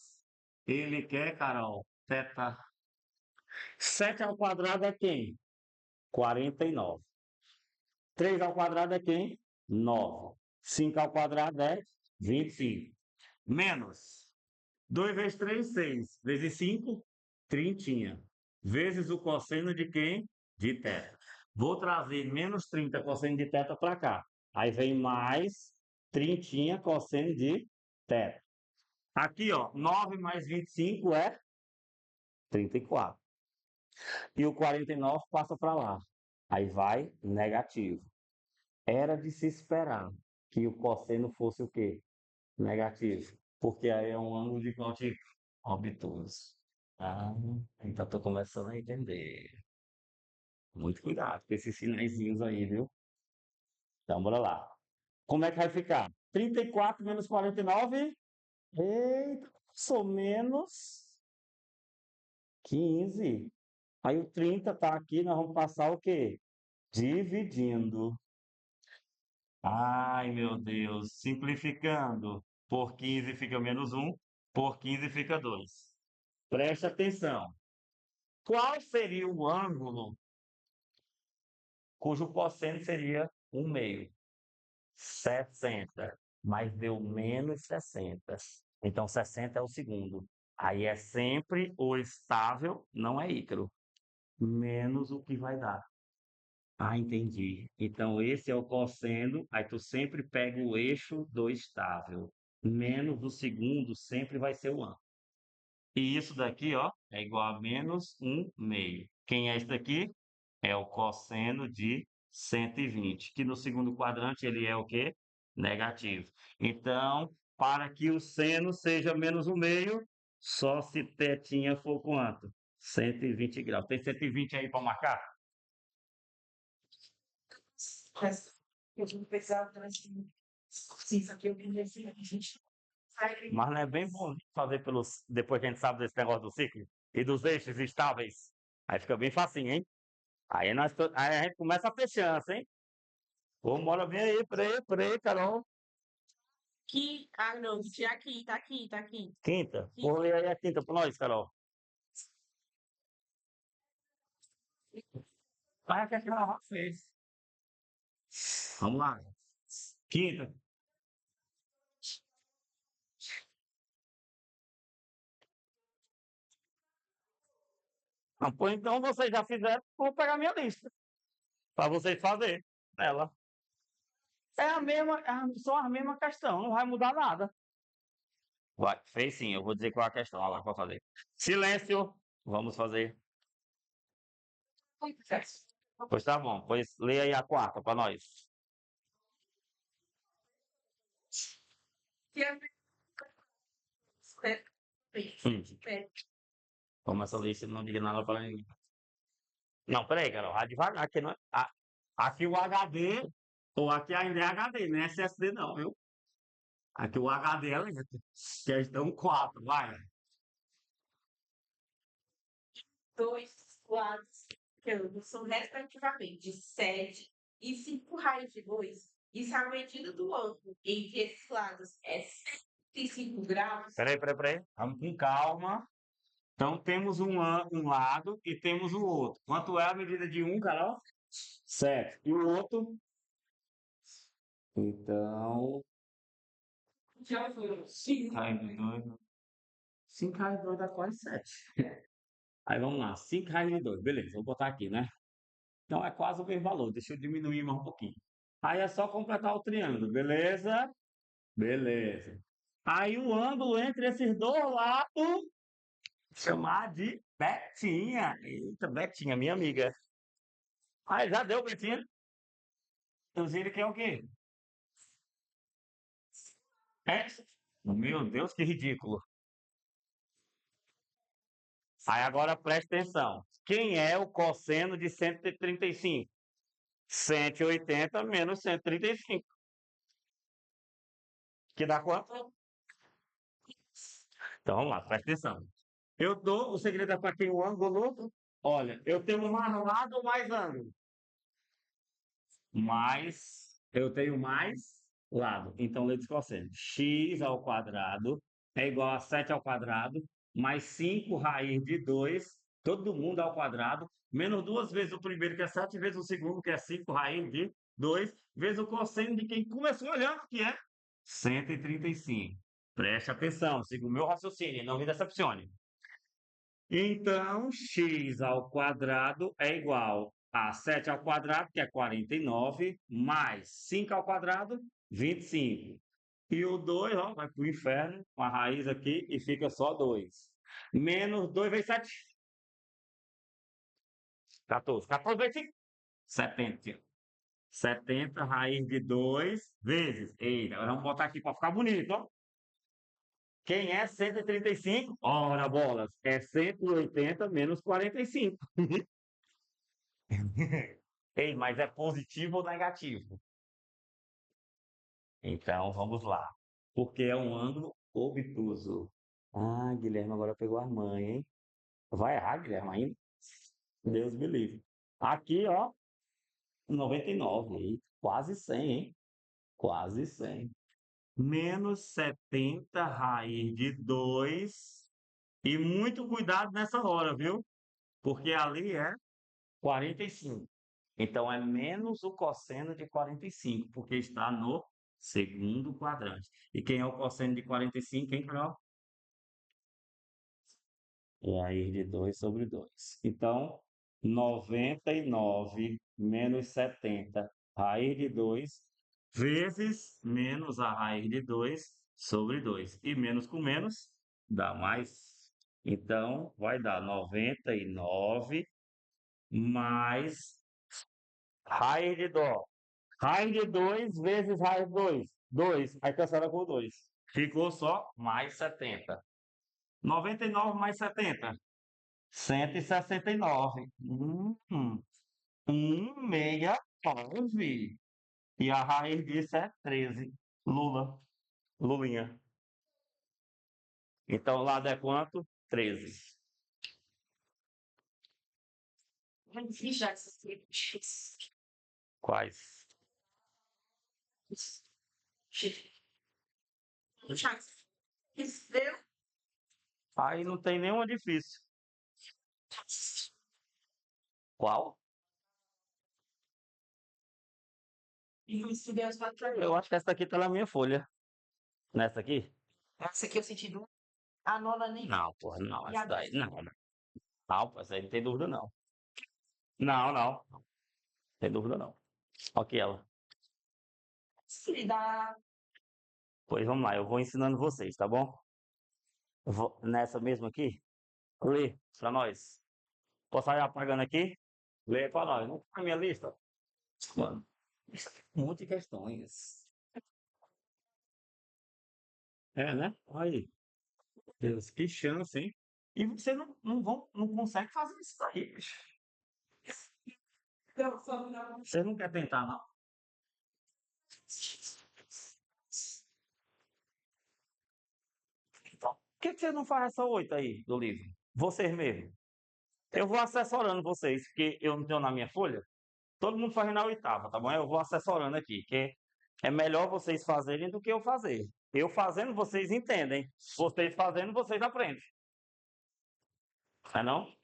Ele quer, Carol, teta. 7 ao quadrado é quem? 49. 3 ao quadrado é quem? 9. 5 ao quadrado é 25. Menos 2 vezes 3, 6. Vezes 5, 30. Vezes o cosseno de quem? De teta. Vou trazer menos 30 cosseno de teta para cá. Aí vem mais 30 cosseno de teta. Aqui, ó, 9 mais 25 é 34. E o 49 passa para lá. Aí vai negativo. Era de se esperar que o cosseno fosse o quê? Negativo. Porque aí é um ângulo de qual tipo? Obtuso. Ah, então estou começando a entender. Muito cuidado com esses sinaizinhos aí, viu? Então, bora lá. Como é que vai ficar? 34 menos 49? Eita, sou menos 15. Aí o 30 está aqui, nós vamos passar o quê? Dividindo. Ai, meu Deus. Simplificando. Por 15 fica menos 1. Por 15 fica 2. Preste atenção. Qual seria o ângulo cujo cosseno seria 1/2? 60. Mas deu menos 60. Então, 60 é o segundo. Aí é sempre o estável, não é Ícaro. Menos o que vai dar. Ah, entendi. Então, esse é o cosseno, aí tu sempre pega o eixo do estável. Menos o segundo sempre vai ser o ângulo. E isso daqui, ó, é igual a menos 1/2. Quem é esse daqui? É o cosseno de 120, que no segundo quadrante ele é o quê? Negativo. Então, para que o seno seja menos 1/2, só se tetinha for quanto? 120 graus. Tem 120 aí para marcar? Mas eu vou precisar assim, isso aqui eu queria assim, a gente sai. Mas não é bem bom fazer pelos. Depois que a gente sabe desse negócio do ciclo e dos eixos estáveis. Aí fica bem facinho, hein? Aí a gente começa a ter chance, hein? Ô, bora ver aí, peraí, Carol. Não, tinha aqui, tá aqui. Quinta. Aqui. Vou ler aí a quinta para nós, Carol. Vai o que a Carol fez. Vamos lá. Quinta. Ah, pô, então vocês já fizeram, vou pegar minha lista. Para vocês fazerem ela. É a mesma, só a mesma questão, não vai mudar nada. Vai, fez sim, eu vou dizer qual é a questão. Olha lá, para fazer. Silêncio. Vamos fazer. Pois tá bom, pois lê aí a quarta para nós. Começa a ler, se não diga nada para ninguém. Não, peraí, Carol, vai devagar, aqui, não é, aqui o HD, ou aqui ainda é HD, não é SSD não, viu? Aqui o HD é lento. Questão 4, vai. Dois lados que são respectivamente 7 e 5 raios de 2. Isso é a medida do ângulo entre esses lados é 105 graus. Peraí. Vamos com calma. Então temos um lado e temos o outro. Quanto é a medida de um, Carol? 7. E o outro? Então, Já foi. 5 raiz de 2. 5 raiz de 2 dá quase 7. Aí vamos lá, 5 raiz de 2. Beleza, vou botar aqui, né? Então é quase o mesmo valor. Deixa eu diminuir mais um pouquinho. Aí é só completar o triângulo, beleza? Beleza. Aí o ângulo entre esses dois lados, chamar de Betinha. Eita, Betinha, minha amiga. Aí já deu, Betinha? Inclusive, que é o quê? É? Meu Deus, que ridículo. Aí agora preste atenção. Quem é o cosseno de 135? 180 menos 135. Que dá quanto? Então vamos lá, presta atenção. Eu dou, o segredo é para quem o ângulo. Olha, eu tenho mais lado ou mais ângulo? Eu tenho mais lado. Então, letra de cosseno. X ao quadrado é igual a 7 ao quadrado, mais 5 raiz de 2, todo mundo ao quadrado, menos 2 vezes o primeiro, que é 7, vezes o segundo, que é 5 raiz de 2, vezes o cosseno de quem começou olhando, que é 135. Preste atenção, siga o meu raciocínio, não me decepcione. Então, x ao quadrado é igual a 7 ao quadrado, que é 49, mais 5 ao quadrado, 25. E o 2, ó, vai para o inferno, com a raiz aqui, e fica só 2. Menos 2 vezes 7. 14. 14 vezes 5. 70. 70, raiz de 2, vezes. Eita, agora vamos botar aqui para ficar bonito, ó. Quem é 135? Ora, bolas, é 180 menos 45. Ei, mas é positivo ou negativo? Então, vamos lá. Porque é um ângulo obtuso. Ah, Guilherme agora pegou a mãe, hein? Vai errar, Guilherme, ainda? Deus me livre. Aqui, ó, 99, hein? Quase 100, hein? Quase 100. Menos 70 raiz de 2. E muito cuidado nessa hora, viu? Porque ali é 45. Então, é menos o cosseno de 45, porque está no segundo quadrante. E quem é o cosseno de 45? Quem, Carol? Raiz de 2 sobre 2. Então, 99 menos 70, raiz de 2, vezes menos a raiz de 2 sobre 2. E menos com menos dá mais. Então, vai dar 99 mais raiz de dó. Raiz de 2 vezes raiz de 2. 2. Aí cancela por 2. Ficou só mais 70. 99 mais 70. 169. 169. E a raiz disso é 13. Lula. Lulinha. Então o lado é quanto? 13. Vamos fechar essas letras. Quais? Entendeu? Aí não tem nenhuma difícil. Qual? E vamos estudar as matérias. Eu acho que essa aqui tá na minha folha. Nessa aqui? Essa aqui eu senti do. A nona nem. Não, porra, não. E a Essa daí, décima. não. Não, essa aí não tem dúvida, não. Não, não. Não tem dúvida, não. Ok, ela. Se dá. Pois vamos lá, eu vou ensinando vocês, tá bom? Nessa mesma aqui, lê pra nós. Posso sair apagando aqui? Lê pra nós. Não tá na minha lista? Mano, isso aqui é um monte de questões. É, né? Olha aí. Deus, que chance, hein? E você não consegue fazer isso aí, bicho. Não, só não. Você não quer tentar, não? Então, por que você não faz essa 8 aí do livro? Vocês mesmo. Eu vou assessorando vocês, porque eu não tenho na minha folha. Todo mundo faz na oitava, tá bom? Eu vou assessorando aqui, que é melhor vocês fazerem do que eu fazer. Eu fazendo, vocês entendem. Vocês fazendo, vocês aprendem. Não é não?